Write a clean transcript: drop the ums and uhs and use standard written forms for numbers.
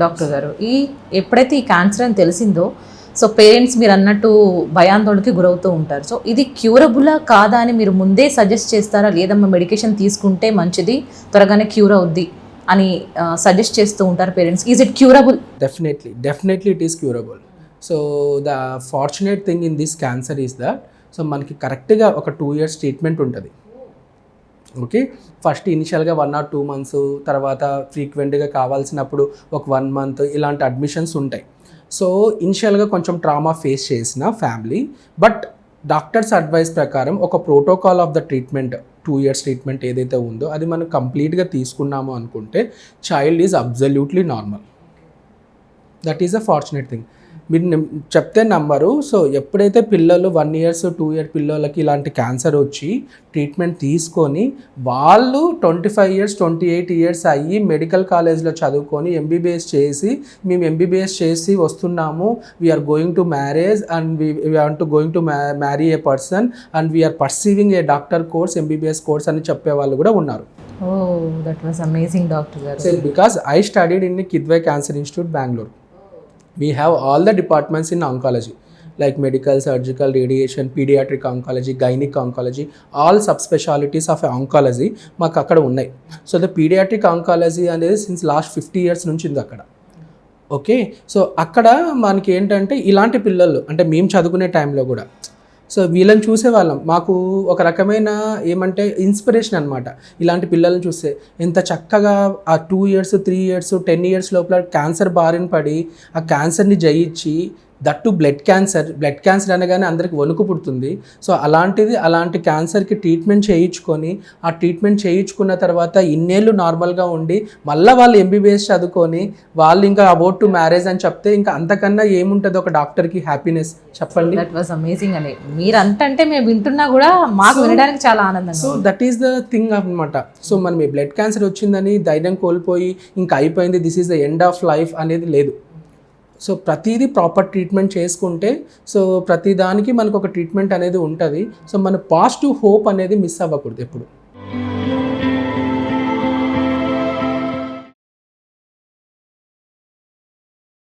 Doctor గారు, ఎప్పుడైతే ఈ క్యాన్సర్ అని తెలిసిందో, సో పేరెంట్స్ మీరు అన్నట్టు భయాందోళనకి గురవుతూ ఉంటారు. సో ఇది క్యూరబులా కాదా అని మీరు ముందే సజెస్ట్ చేస్తారా, లేదమ్మా మెడికేషన్ తీసుకుంటే మంచిది, త్వరగానే క్యూర్ అవుద్ది అని సజెస్ట్ చేస్తూ ఉంటారు parents? Is it curable? Definitely it is curable. So the fortunate thing in this cancer is that, so మనకి కరెక్ట్గా ఒక 2 years ట్రీట్మెంట్ ఉంటుంది. ఓకే, ఫస్ట్ ఇనిషియల్గా 1 or 2 months, తర్వాత ఫ్రీక్వెంట్గా కావాల్సినప్పుడు ఒక 1 month ఇలాంటి అడ్మిషన్స్ ఉంటాయి. సో ఇనిషియల్గా కొంచెం ట్రామా ఫేస్ చేసిన ఫ్యామిలీ, బట్ డాక్టర్స్ అడ్వైస్ ప్రకారం ఒక protocol of the treatment, 2 years treatment ఏదైతే ఉందో అది మనం కంప్లీట్గా తీసుకున్నాము అనుకుంటే child is absolutely normal. That is a fortunate thing. మీరు చెప్తే నమ్మరు. సో ఎప్పుడైతే పిల్లలు 1 year 2 year పిల్లలకి ఇలాంటి క్యాన్సర్ వచ్చి ట్రీట్మెంట్ తీసుకొని వాళ్ళు 25 years 28 years అయ్యి మెడికల్ కాలేజ్లో చదువుకొని ఎంబీబీఎస్ చేసి, మేము ఎంబీబీఎస్ చేసి వస్తున్నాము, we're going to marriage and we want to going to marry a person and we're pursuing a doctor course, MBBS course అని చెప్పే వాళ్ళు కూడా ఉన్నారు. Oh, that was amazing doctor గారు. So because I studied in Kidwai cancer institute, Bengaluru. We have all the departments in oncology, like medical, surgical, radiation, pediatric oncology, gynec oncology, all subspecialties of oncology మాకు అక్కడ ఉన్నాయి. So the paediatric oncology అనేది since last 50 years నుంచి ఉంది అక్కడ. Okay, so అక్కడ మనకి ఏంటంటే ఇలాంటి పిల్లలు, అంటే మేము చదువుకునే టైంలో కూడా సో వీళ్ళని చూసేవాళ్ళం. మాకు ఒక రకమైన ఏమంటే ఇన్స్పిరేషన్ అనమాట. ఇలాంటి పిల్లల్ని చూస్తే ఎంత చక్కగా ఆ 2 years 3 years 10 years లోపల క్యాన్సర్ బారిన పడి ఆ క్యాన్సర్ని జయించి, దట్టు బ్లడ్ క్యాన్సర్ అనగానే అందరికి వణుకు పుడుతుంది. సో అలాంటి క్యాన్సర్కి ట్రీట్మెంట్ చేయించుకొని, ఆ ట్రీట్మెంట్ చేయించుకున్న తర్వాత ఇన్నేళ్ళు నార్మల్గా ఉండి మళ్ళీ వాళ్ళు ఎంబీబీఎస్ చదువుకొని వాళ్ళు ఇంకా అబౌట్ టు మ్యారేజ్ అని చెప్తే ఇంకా అంతకన్నా ఏముంటుంది ఒక డాక్టర్కి హ్యాపీనెస్, చెప్పండి. దట్ వాస్ అమేజింగ్ అండి. మీరు అంటే మేము వింటున్నా కూడా మాకు వినడానికి చాలా ఆనందంగా. So that is the thing అనమాట. సో మనం ఈ బ్లడ్ క్యాన్సర్ వచ్చిందని ధైర్యం కోల్పోయి ఇంకా అయిపోయింది, this is the end of life అనేది లేదు. సో ప్రతిదీ ప్రాపర్ ట్రీట్మెంట్ చేసుకుంటే, సో ప్రతిదానికి మనకు ఒక ట్రీట్మెంట్ అనేది ఉంటుంది. సో మన పాజిటివ్ హోప్ అనేది మిస్ అవ్వకూడదు ఎప్పుడు.